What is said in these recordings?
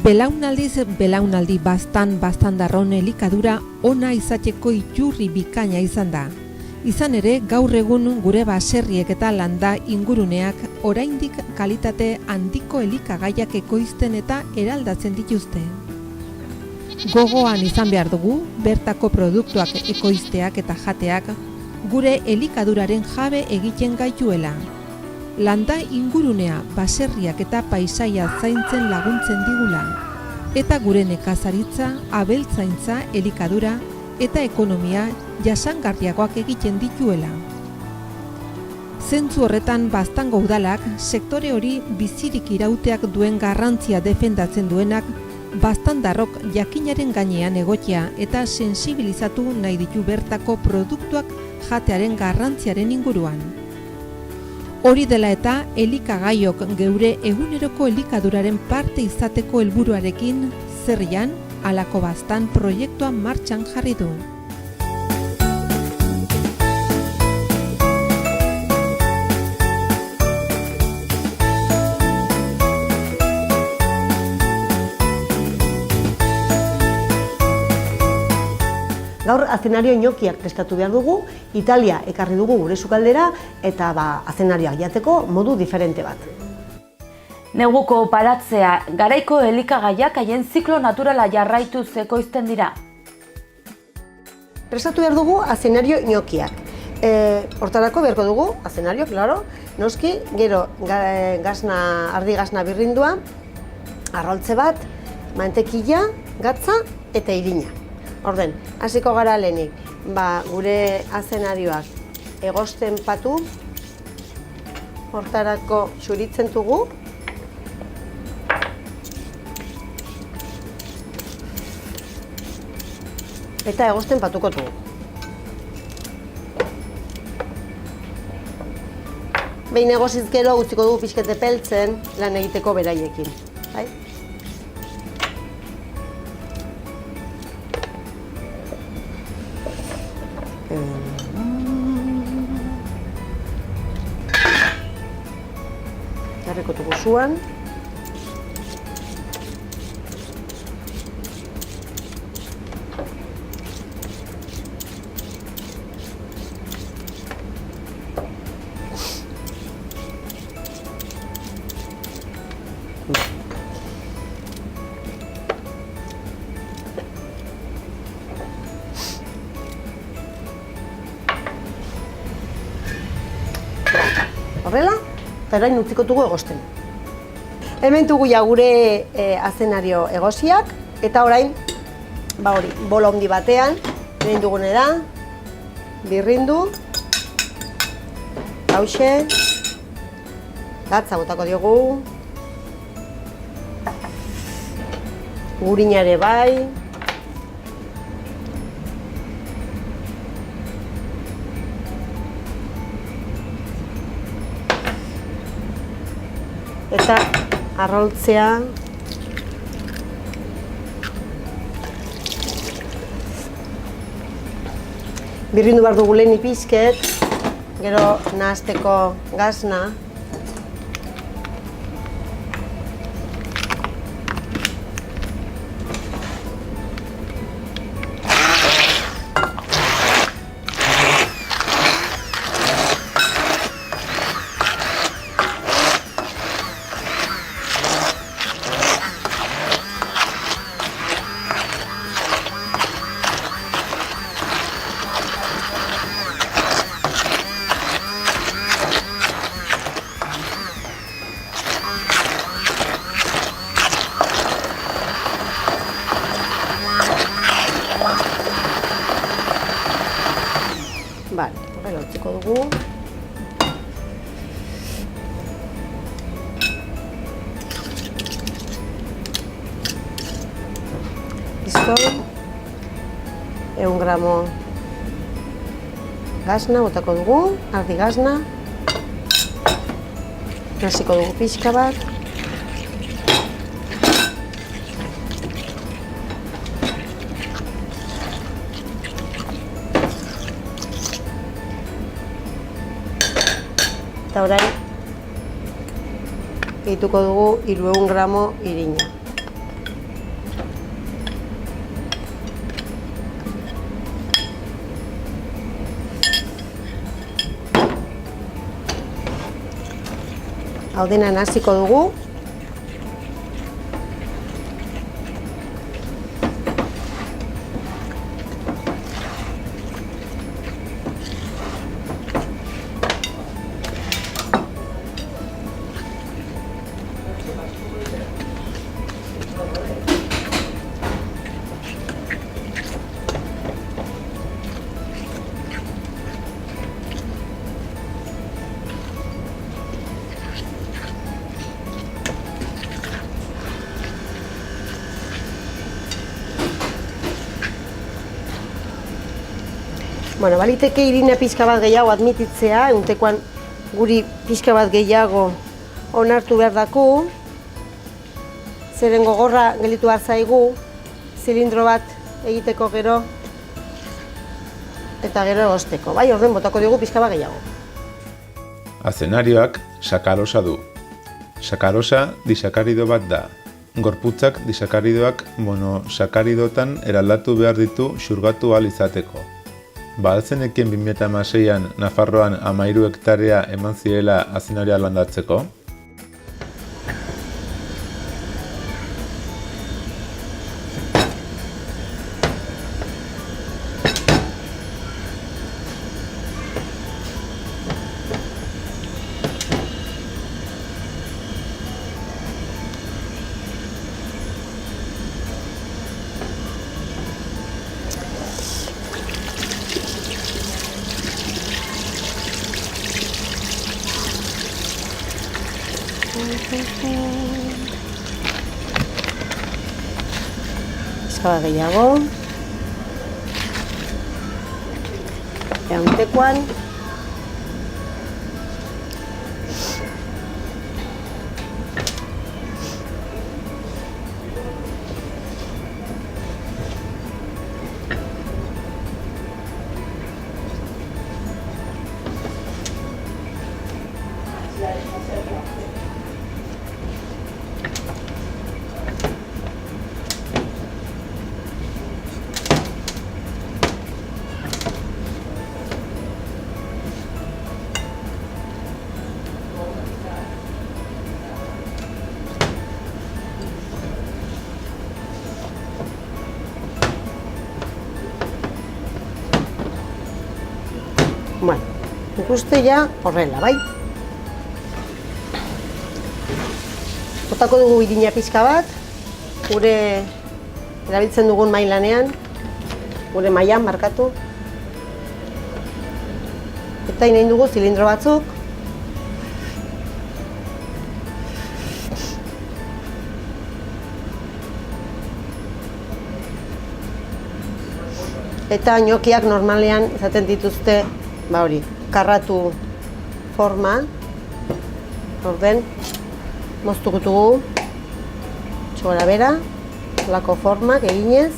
Belaunaldiz belaunaldi baztan-darron elikadura ona izateko iturri bikaina izan da. Izan ere, gaur egun gure baserriek eta landa inguruneak oraindik kalitate handiko elikagaiak ekoizten eta eraldatzen dituzte. Gogoan izan behar dugu, bertako produktuak ekoizteak eta jateak gure elikaduraren jabe egiten gaituela. Landa ingurunea, baserriak eta paisaia zaintzen laguntzen digula, eta gure nekazaritza, abeltzaintza, elikadura eta ekonomia jasangarriagoak egiten dituela. Zentzu horretan Baztango udalak sektore hori bizirik irauteak duen garrantzia defendatzen duenak baztandarrok jakinaren gainean egotea eta sensibilizatu nahi ditu bertako produktuak jatearen garrantziaren inguruan. Hori dela eta elikagaiok geure eguneroko elikaduraren parte izateko helburuarekin Zerrian halako baztan proiektua martxan jarri du. Gaur azenario inokiak prestatu behar dugu, Italia ekarri dugu gure sukaldera eta azenarioak jateko modu diferente bat. Neguko paratzea, garaiko elikagaiak haien ziklo naturala jarraituz ekoizten dira. Prestatu behar dugu azenario inokiak. Hortarako beharko dugu azenario, claro, noski, gero ardi gazna birrindua, arroltze bat, mantekila, gatza eta irina. Orden, hasiko gara lehenik, gure azenarioak egosten patu, hortarako xuritzen dugu, eta egosten patuko dugu. Behin egoziz gero utziko dugu pixkete peltzen lan egiteko beraiekin. Jarriko dugu zuan. Horrela, eta orain utziko dugu egosten. Hemen dugu gure azenario egoziak, eta orain, bolo handi batean, egin dugune da, birrindu, hauxe, gatza botako diogu, gurina ere bai, eta arroltzea, birrindu behar dugu lehen pixket, gero nahasteko gazna, horrela utziko dugu. Listo. 100 gramo gazna botako dugu, ardi gazna. Hasiko dugu pixka bat. Eta orain gehituko dugu 300 gramo irina. Hau dena hasiko dugu. Bueno, baliteke irina pixka bat gehiago admititzea, eguntekoan guri pixka bat gehiago onartu behar daku. Zeren gogorra gelditu behar zaigu, zilindro bat egiteko gero eta gero egosteko. Bai, orden botako dugu pixka bat gehiago. Azenarioak sakarosa du. Sakarosa disakarido bat da. Gorputzak disakaridoak monosakaridotan eraldatu behar ditu xurgatu ahal izateko. Alzenekien 2016an Nafarroan 13 hektarea eman zirela azenarioa landatzeko? Pixka bat gehiago. Eguntekoan. Bueno, nik uste ja horrela, bai? Botako dugu irina pixka bat, gure erabiltzen dugun mailanean, gure mailan markatu. Eta egin dugu zilindro batzuk. Eta inokiak normalean izaten dituzte hori, karratu forma, orden, moztuko dugu, txogora bera, lako formak eginez.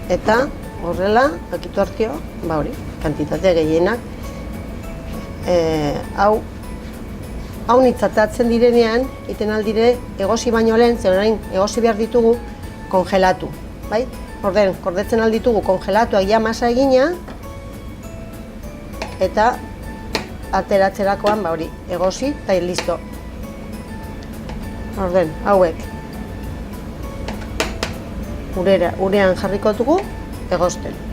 Eta horrela, akitu hartio, hori, kantitate gehienak. Hau nitzatatzen direnean, iten aldire egosi baino lehen, zer orain egosi behar ditugu kongelatu. Bai? Orden, kordetzen alditugu kongelatuak ja masa egina, eta ateratzerakoan, hori, egosi eta listo. Orden, hauek. Urean jarriko dugu, egosten.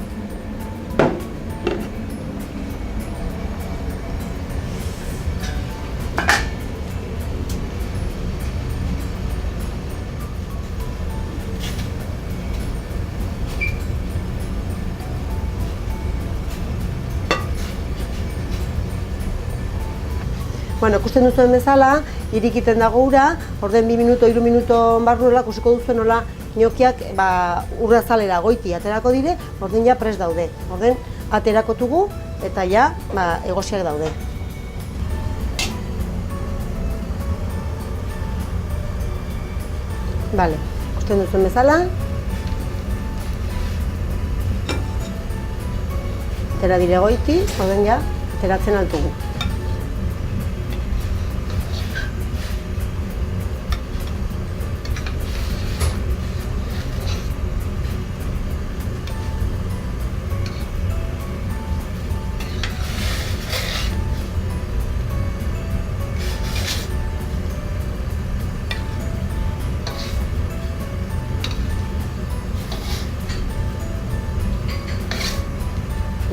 Bueno, ikusten duzuen bezala, irikiten dago ura, orden 2 minuto, 3 minuto barruela, ikusiko duzuen nola inokiak ur azalera goiti aterako dire, orden ja prest daude. Orden aterakotugu eta ja egosiak daude. Bale, ikusten duzuen bezala. Atera dire goiti, orden ja ateratzen altugu.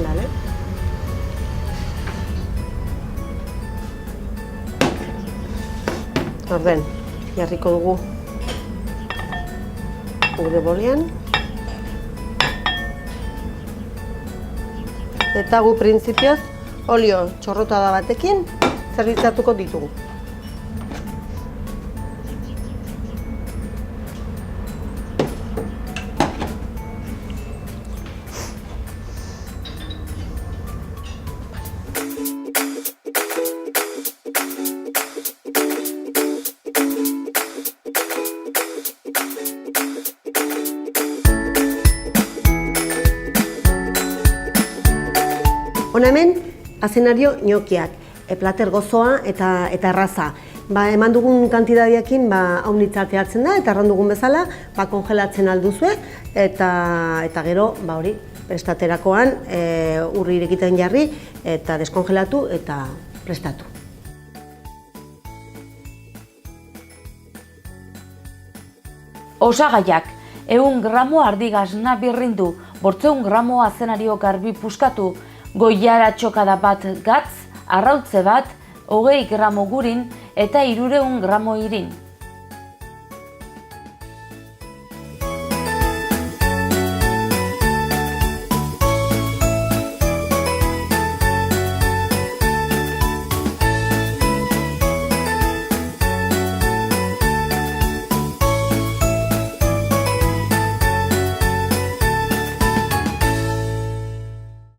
Vale. Orden, jarriko dugu gure bolian. Eta gu printzipioz olio txorrotada batekin zerbitzatuko ditugu. Hona hemen, azenario inokiak, plater gozoa eta erraza. Eman dugun kantidadiakin haunitza ateratzen da, eta erran dugun bezala, kongelatzen alduzue, eta gero, hori, prestaterakoan, urri irekiten jarri, eta deskongelatu eta prestatu. Osagaiak, 100 gramo ardi-gasna birrindu, 800 gramo azenario garbi puskatu, goiara txokada bat gatz, arrautze bat, 20 gramo gurin eta 300 gramo irin.